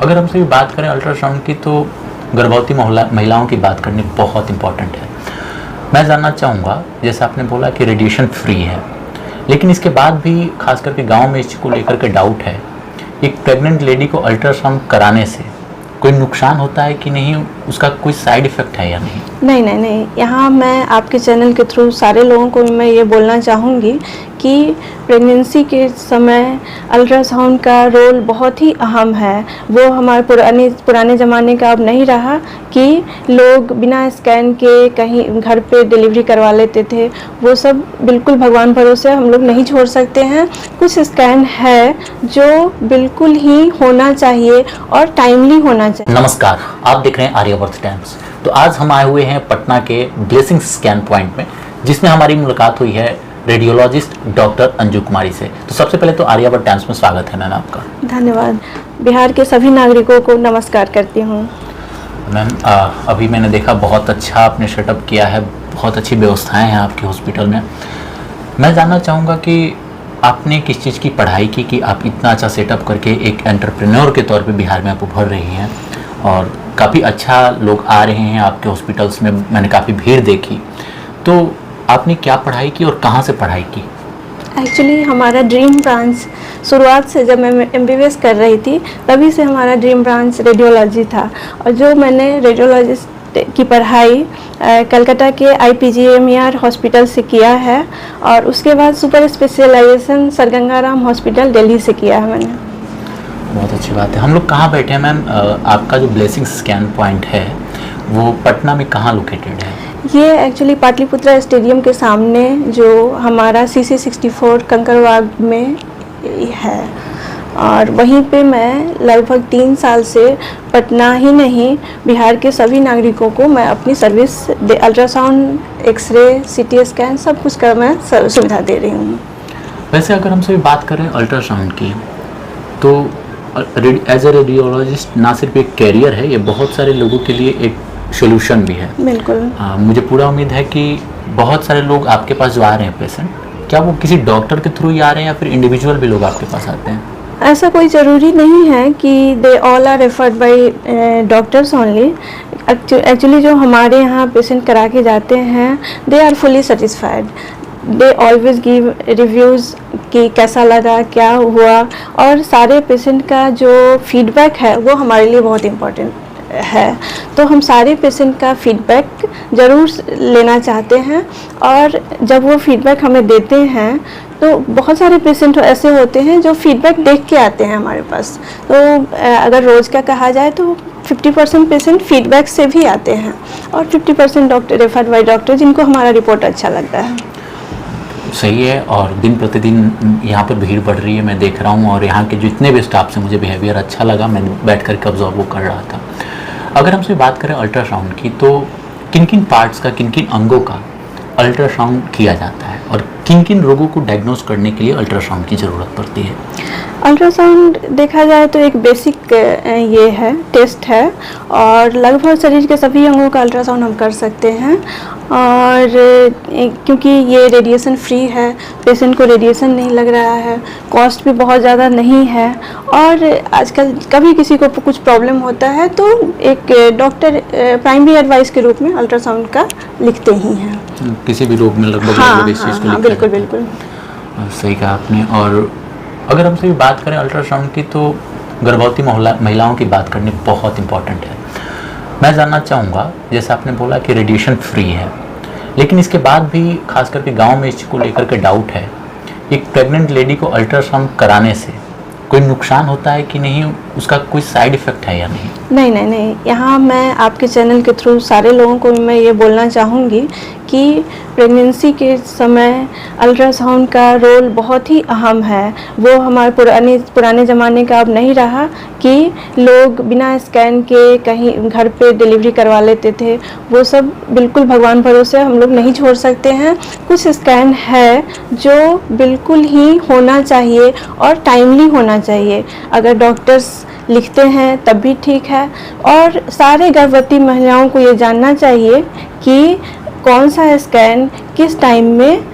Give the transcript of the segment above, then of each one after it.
अगर हमसे भी बात करें अल्ट्रासाउंड की तो गर्भवती महिलाओं की बात करनी बहुत इम्पॉर्टेंट है। मैं जानना चाहूँगा, जैसे आपने बोला कि रेडिएशन फ्री है, लेकिन इसके बाद भी खास करके गांव में इस चीज़ को लेकर के डाउट है। एक प्रेग्नेंट लेडी को अल्ट्रासाउंड कराने से कोई नुकसान होता है कि नहीं, उसका कोई साइड इफ़ेक्ट है या नहीं? नहीं, यहाँ मैं आपके चैनल के थ्रू सारे लोगों को मैं ये बोलना चाहूँगी कि प्रेगनेंसी के समय अल्ट्रासाउंड का रोल बहुत ही अहम है। वो हमारे पुराने ज़माने का अब नहीं रहा कि लोग बिना स्कैन के कहीं घर पे डिलीवरी करवा लेते थे। वो सब बिल्कुल भगवान भरोसे हम लोग नहीं छोड़ सकते हैं। कुछ स्कैन है जो बिल्कुल ही होना चाहिए और टाइमली होना चाहिए। नमस्कार, आप देख रहे हैं आर्यावर्त टाइम्स। तो आज हम आए हुए हैं पटना के ब्लेसिंग स्कैन पॉइंट में, जिसमें हमारी मुलाकात हुई है रेडियोलॉजिस्ट डॉक्टर अंजू कुमारी से। तो सबसे पहले तो आर्यावर्त टाइम्स में स्वागत है मैम आपका। धन्यवाद। बिहार के सभी नागरिकों को नमस्कार करती हूँ। मैम, अभी मैंने देखा बहुत अच्छा आपने सेटअप किया है, बहुत अच्छी व्यवस्थाएं हैं आपके हॉस्पिटल में। मैं जानना चाहूँगा कि आपने किस चीज़ की पढ़ाई की कि आप इतना अच्छा सेटअप करके एक एंटरप्रेन्योर के तौर पे बिहार में आप उभर रही हैं और काफ़ी अच्छा लोग आ रहे हैं आपके हॉस्पिटल्स में। मैंने काफ़ी भीड़ देखी। तो आपने क्या पढ़ाई की और कहाँ से पढ़ाई की? एक्चुअली हमारा ड्रीम ब्रांच शुरुआत से, जब मैं MBBS कर रही थी तभी से हमारा ड्रीम ब्रांच रेडियोलॉजी था। और जो मैंने रेडियोलॉजिस्ट की पढ़ाई कलकत्ता के IPGMER हॉस्पिटल से किया है और उसके बाद super specialization Sir Gangaram Hospital Delhi से किया है मैंने। बहुत अच्छी बात है। हम लोग कहाँ बैठे हैं मैम? आपका जो ब्लेसिंग स्कैन पॉइंट है वो पटना में कहाँ लोकेटेड है? ये एक्चुअली पाटलिपुत्रा स्टेडियम के सामने जो हमारा CC64 कंकड़बाग में है, और वहीं पे मैं लगभग 3 साल से पटना ही नहीं बिहार के सभी नागरिकों को मैं अपनी service ultrasound, x-ray, CT scan सब कुछ का मैं सुविधा दे रही हूँ। वैसे अगर हमसे बात करें अल्ट्रासाउंड की तो एज ए रेडियोलॉजिस्ट ना सिर्फ एक कैरियर है, ये बहुत सारे लोगों के लिए एक सोल्यूशन भी है। बिल्कुल। मुझे पूरा उम्मीद है कि बहुत सारे लोग आपके पास जो आ रहे हैं पेशेंट, क्या वो किसी डॉक्टर के थ्रू ही आ रहे हैं या फिर इंडिविजुअल भी लोग आपके पास आते हैं? ऐसा कोई ज़रूरी नहीं है कि they all are referred by doctors only. Actually जो हमारे यहाँ पेशेंट करा के जाते हैं they are fully satisfied. They always give reviews कि कैसा लगा, क्या हुआ, और सारे पेशेंट का जो फीडबैक है वो हमारे लिए बहुत इम्पोर्टेंट है। तो हम सारे पेशेंट का फीडबैक ज़रूर लेना चाहते हैं और जब वो फीडबैक हमें देते हैं तो बहुत सारे पेशेंट ऐसे होते हैं जो फीडबैक देख के आते हैं हमारे पास। तो अगर रोज़ का कहा जाए तो 50% पेशेंट फीडबैक से भी आते हैं और 50% डॉक्टर रेफर्ड बाय डॉक्टर जिनको हमारा रिपोर्ट अच्छा लगता है। सही है। और दिन प्रतिदिन यहाँ पर भीड़ बढ़ रही है, मैं देख रहा हूँ, और यहाँ के जितने भी स्टाफ से मुझे बिहेवियर अच्छा लगा। मैं बैठ कर के ऑब्जर्व वो कर रहा था। अगर हमसे बात करें अल्ट्रासाउंड की तो किन किन पार्ट्स का, किन किन अंगों का अल्ट्रासाउंड किया जाता है और किन किन रोगों को डायग्नोस करने के लिए अल्ट्रासाउंड की ज़रूरत पड़ती है? अल्ट्रासाउंड देखा जाए तो एक बेसिक ये है, टेस्ट है, और लगभग शरीर के सभी अंगों का अल्ट्रासाउंड हम कर सकते हैं। और क्योंकि ये रेडिएशन फ्री है, पेशेंट को रेडिएशन नहीं लग रहा है, कॉस्ट भी बहुत ज़्यादा नहीं है, और आजकल कभी किसी को कुछ प्रॉब्लम होता है तो एक डॉक्टर प्राइमरी एडवाइस के रूप में अल्ट्रासाउंड का लिखते ही हैं। किसी भी रोग में लगभग हाँ, इस चीज़ को हाँ, बिल्कुल बिल्कुल सही कहा आपने। और अगर हमसे बात करें अल्ट्रासाउंड की तो गर्भवती महिलाओं की बात करनी बहुत इम्पॉर्टेंट है। मैं जानना चाहूँगा, जैसे आपने बोला कि रेडिएशन फ्री है, लेकिन इसके बाद भी खास करके गांव में इस चीज़ को लेकर के डाउट है। एक प्रेग्नेंट लेडी को अल्ट्रासाउंड कराने से कोई नुकसान होता है कि नहीं, उसका कोई साइड इफ़ेक्ट है या नहीं? नहीं, यहाँ मैं आपके चैनल के थ्रू सारे लोगों को मैं ये बोलना चाहूँगी कि प्रेगनेंसी के समय अल्ट्रासाउंड का रोल बहुत ही अहम है। वो हमारे पुराने ज़माने का अब नहीं रहा कि लोग बिना स्कैन के कहीं घर पे डिलीवरी करवा लेते थे। वो सब बिल्कुल भगवान भरोसे हम लोग नहीं छोड़ सकते हैं। कुछ स्कैन है जो बिल्कुल ही होना चाहिए और टाइमली होना चाहिए। अगर डॉक्टर्स लिखते हैं तब भी ठीक है, और सारे गर्भवती महिलाओं को ये जानना चाहिए कि कौन सा स्कैन किस टाइम में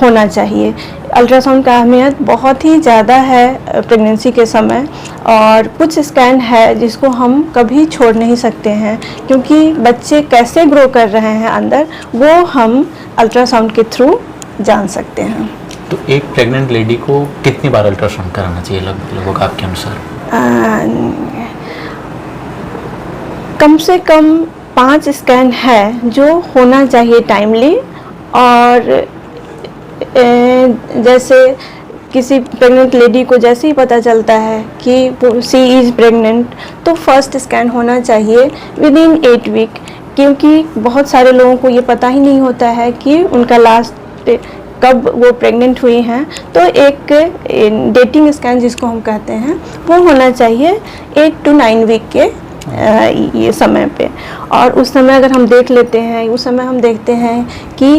होना चाहिए। अल्ट्रासाउंड का अहमियत बहुत ही ज़्यादा है प्रेगनेंसी के समय, और कुछ स्कैन है जिसको हम कभी छोड़ नहीं सकते हैं, क्योंकि बच्चे कैसे ग्रो कर रहे हैं अंदर वो हम अल्ट्रासाउंड के थ्रू जान सकते हैं। तो एक प्रेग्नेंट लेडी को कितनी बार अल्ट्रासाउंड कराना चाहिए लगभग आपके अनुसार? कम से कम 5 स्कैन है जो होना चाहिए टाइमली, और जैसे किसी प्रेग्नेंट लेडी को जैसे ही पता चलता है कि सी इज़ प्रेग्नेंट तो फर्स्ट स्कैन होना चाहिए विद इन 8 वीक, क्योंकि बहुत सारे लोगों को ये पता ही नहीं होता है कि उनका लास्ट कब वो प्रेग्नेंट हुई हैं। तो एक डेटिंग स्कैन जिसको हम कहते हैं वो होना चाहिए 8 to 9 वीक के ये समय पे, और उस समय अगर हम देख लेते हैं, उस समय हम देखते हैं कि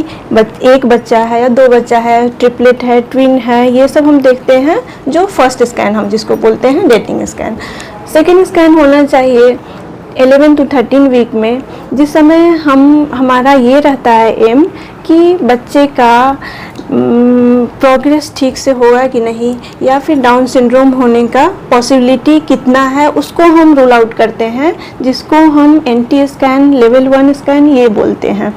एक बच्चा है या 2 बच्चा है, ट्रिपलेट है, ट्विन है, ये सब हम देखते हैं जो फर्स्ट स्कैन हम जिसको बोलते हैं डेटिंग स्कैन। सेकेंड स्कैन होना चाहिए 11 to 13 वीक में, जिस समय हमारा ये रहता है एम कि बच्चे का प्रोग्रेस ठीक से होगा कि नहीं, या फिर डाउन सिंड्रोम होने का पॉसिबिलिटी कितना है, उसको हम रूल आउट करते हैं, जिसको हम एंटी स्कैन लेवल 1 स्कैन ये बोलते हैं।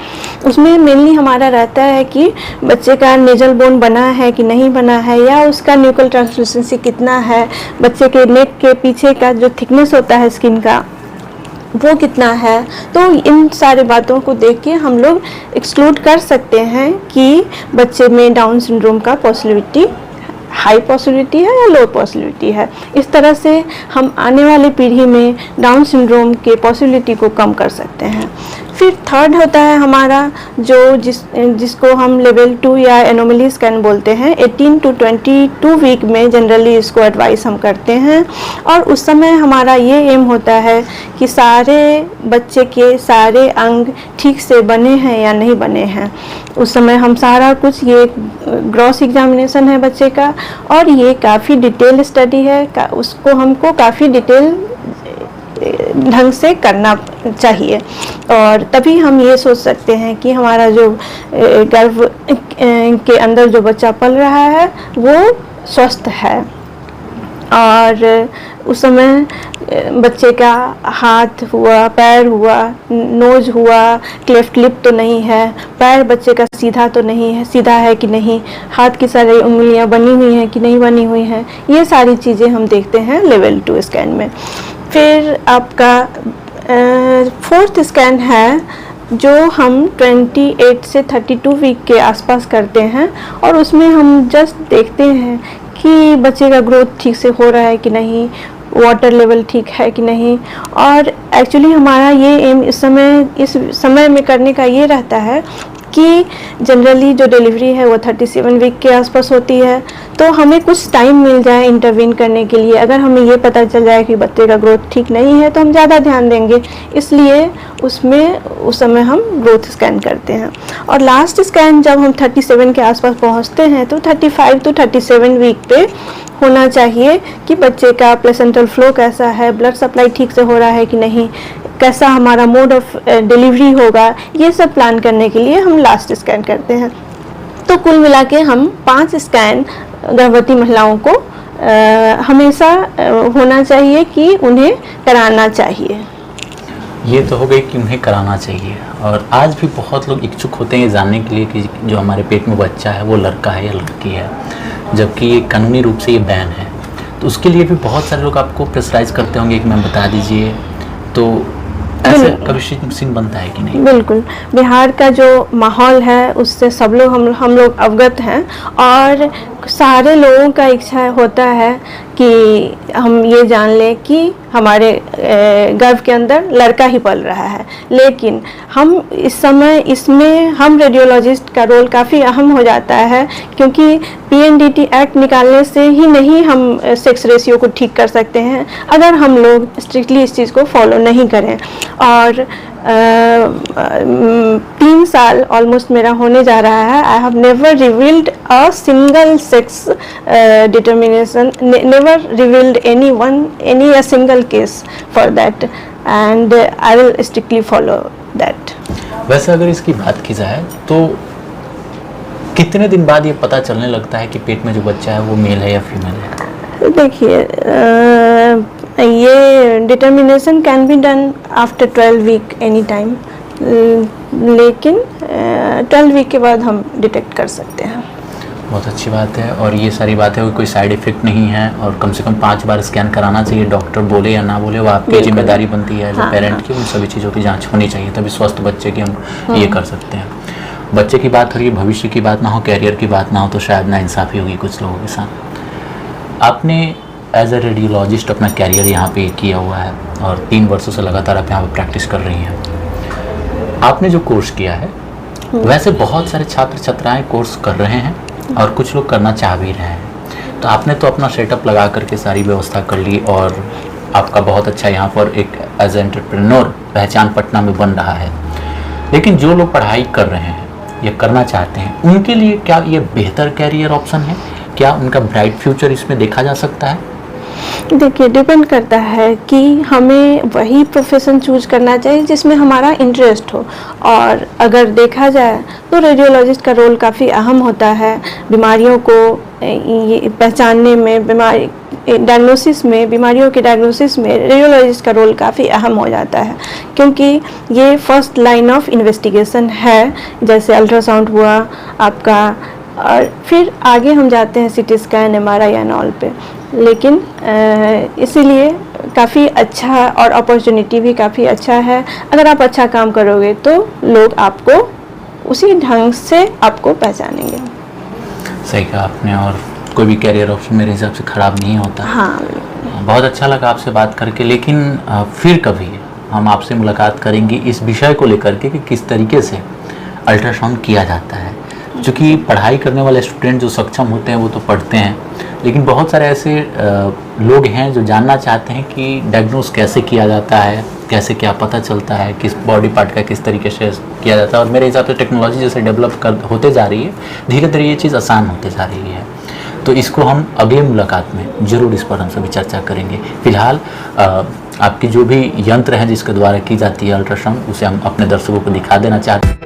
उसमें मेनली हमारा रहता है कि बच्चे का नेजल बोन बना है कि नहीं बना है, या उसका न्यूक्लियर ट्रांसलूसेंसी कितना है, बच्चे के नेक के पीछे का जो थिकनेस होता है स्किन का वो कितना है। तो इन सारे बातों को देख के हम लोग एक्सक्लूड कर सकते हैं कि बच्चे में डाउन सिंड्रोम का पॉसिबिलिटी हाई पॉसिबिलिटी है या लो पॉसिबिलिटी है। इस तरह से हम आने वाली पीढ़ी में डाउन सिंड्रोम के पॉसिबिलिटी को कम कर सकते हैं। फिर थर्ड होता है हमारा जो जिसको हम लेवल 2 या एनोमली स्कैन बोलते हैं। 18 to 22 वीक में जनरली इसको एडवाइस हम करते हैं, और उस समय हमारा ये एम होता है कि सारे बच्चे के सारे अंग ठीक से बने हैं या नहीं बने हैं। उस समय हम सारा कुछ, ये ग्रॉस एग्जामिनेशन है बच्चे का, और ये काफ़ी डिटेल स्टडी है, उसको हमको काफ़ी डिटेल ढंग से करना चाहिए, और तभी हम ये सोच सकते हैं कि हमारा जो गर्भ के अंदर जो बच्चा पल रहा है वो स्वस्थ है। और उस समय बच्चे का हाथ हुआ, पैर हुआ, नोज हुआ, क्लेफ्ट लिप तो नहीं है, पैर बच्चे का सीधा तो नहीं है, सीधा है कि नहीं, हाथ की सारी उंगलियां बनी हुई हैं कि नहीं बनी हुई हैं, ये सारी चीज़ें हम देखते हैं लेवल 2 स्कैन में। फिर आपका 4th स्कैन है जो हम 28 से 32 वीक के आसपास करते हैं, और उसमें हम जस्ट देखते हैं कि बच्चे का ग्रोथ ठीक से हो रहा है कि नहीं, वाटर लेवल ठीक है कि नहीं। और एक्चुअली हमारा ये एम इस समय में करने का ये रहता है कि जनरली जो डिलीवरी है वो 37 वीक के आसपास होती है, तो हमें कुछ टाइम मिल जाए इंटरवीन करने के लिए। अगर हमें ये पता चल जाए कि बच्चे का ग्रोथ ठीक नहीं है तो हम ज़्यादा ध्यान देंगे, इसलिए उस समय हम ग्रोथ स्कैन करते हैं। और लास्ट स्कैन जब हम 37 के आसपास पहुंचते हैं तो 35 to 37 वीक पे होना चाहिए कि बच्चे का प्लेसेंटल फ्लो कैसा है, ब्लड सप्लाई ठीक से हो रहा है कि नहीं, कैसा हमारा मोड ऑफ डिलीवरी होगा, ये सब प्लान करने के लिए हम लास्ट स्कैन करते हैं। तो कुल मिला के हम 5 स्कैन गर्भवती महिलाओं को हमेशा होना चाहिए कि उन्हें कराना चाहिए। ये तो हो गई कि उन्हें कराना चाहिए, और आज भी बहुत लोग इच्छुक होते हैं ये जानने के लिए कि जो हमारे पेट में बच्चा है वो लड़का है या लड़की है, जबकि ये कानूनी रूप से ये बैन है। तो उसके लिए भी बहुत सारे लोग आपको प्रेशराइज करते होंगे कि मैम बता दीजिए, तो ऐसे कभी सीन बनता है कि नहीं? बिल्कुल, बिहार का जो माहौल है उससे सब लोग हम लोग अवगत हैं, और सारे लोगों का इच्छा होता है कि हम ये जान लें कि हमारे गर्भ के अंदर लड़का ही पल रहा है। लेकिन हम इस समय इसमें हम रेडियोलॉजिस्ट का रोल काफ़ी अहम हो जाता है, क्योंकि PNDT एक्ट निकालने से ही नहीं हम सेक्स रेशियो को ठीक कर सकते हैं अगर हम लोग स्ट्रिक्टली इस चीज़ को फॉलो नहीं करें। और 3 साल ऑलमोस्ट मेरा होने जा रहा है, I have never revealed a single sex determination, never revealed any a single case for that, and I will strictly follow that. वैसे अगर इसकी बात की जाए तो कितने दिन बाद ये पता चलने लगता है कि पेट में जो बच्चा है वो मेल है या फीमेल है? देखिए, ये determination can be done after 12 week any time, लेकिन 12 वीक के बाद हम डिटेक्ट कर सकते हैं। बहुत अच्छी बात है। और ये सारी बातें कोई साइड इफेक्ट नहीं है, और कम से कम 5 बार स्कैन कराना चाहिए, डॉक्टर बोले या ना बोले वो आपकी जिम्मेदारी बनती है जो पेरेंट की, उन सभी चीज़ों की जांच होनी चाहिए, तभी स्वस्थ बच्चे की हम ये कर सकते हैं। बच्चे की बात हो रही है, भविष्य की बात ना हो, कैरियर की बात ना हो, तो शायद ना इंसाफ़ी होगी कुछ लोगों के साथ। आपने एज ए रेडियोलॉजिस्ट अपना कैरियर यहाँ पे किया हुआ है और 3 वर्षों से लगातार आप यहाँ पे प्रैक्टिस कर रही हैं। आपने जो कोर्स किया है, वैसे बहुत सारे छात्र छात्राएं कोर्स कर रहे हैं और कुछ लोग करना चाह भी रहे हैं, तो आपने तो अपना सेटअप लगा करके सारी व्यवस्था कर ली और आपका बहुत अच्छा यहाँ पर एक एज ए एंटरप्रेन्योर पहचान पटना में बन रहा है। लेकिन जो लोग पढ़ाई कर रहे हैं या करना चाहते हैं, उनके लिए क्या ये बेहतर कैरियर ऑप्शन है? क्या उनका ब्राइट फ्यूचर इसमें देखा जा सकता है? देखिए, डिपेंड करता है कि हमें वही प्रोफेशन चूज करना चाहिए जिसमें हमारा इंटरेस्ट हो। और अगर देखा जाए तो रेडियोलॉजिस्ट का रोल काफ़ी अहम होता है बीमारियों को ये पहचानने में, बीमारियों के डायग्नोसिस में रेडियोलॉजिस्ट का रोल काफ़ी अहम हो जाता है, क्योंकि ये फर्स्ट लाइन ऑफ इन्वेस्टिगेशन है। जैसे अल्ट्रासाउंड हुआ आपका, और फिर आगे हम जाते हैं CT scan, MRI and all पे। लेकिन इसीलिए काफ़ी अच्छा और अपॉर्चुनिटी भी काफ़ी अच्छा है। अगर आप अच्छा काम करोगे तो लोग आपको उसी ढंग से आपको पहचानेंगे। सही कहा आपने, और कोई भी कैरियर ऑप्शन मेरे हिसाब से ख़राब नहीं होता। हाँ, बहुत अच्छा लगा आपसे बात करके, लेकिन फिर कभी हम आपसे मुलाकात करेंगे इस विषय को लेकर के कि किस तरीके से अल्ट्रासाउंड किया जाता है। क्योंकि पढ़ाई करने वाले स्टूडेंट जो सक्षम होते हैं वो तो पढ़ते हैं, लेकिन बहुत सारे ऐसे लोग हैं जो जानना चाहते हैं कि डायग्नोस कैसे किया जाता है, कैसे क्या पता चलता है, किस बॉडी पार्ट का किस तरीके से किया जाता है। और मेरे हिसाब से टेक्नोलॉजी जैसे डेवलप होते जा रही है, धीरे धीरे ये चीज़ आसान होते जा रही है। तो इसको हम अगले मुलाकात में ज़रूर इस पर हम सभी चर्चा करेंगे। फिलहाल आपकी जो भी यंत्र है जिसके द्वारा की जाती है अल्ट्रासाउंड, उसे हम अपने दर्शकों को दिखा देना चाहते हैं।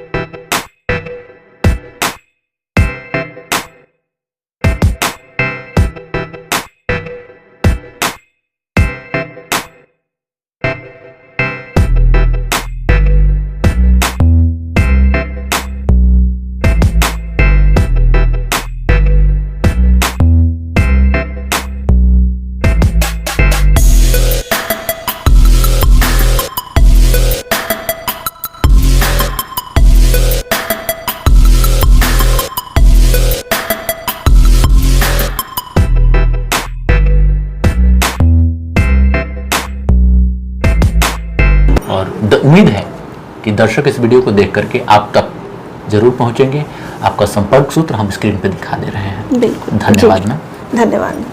उम्मीद है कि दर्शक इस वीडियो को देख करके आप तक जरूर पहुंचेंगे। आपका संपर्क सूत्र हम स्क्रीन पर दिखा दे रहे हैं। बिल्कुल, धन्यवाद मैम। धन्यवाद।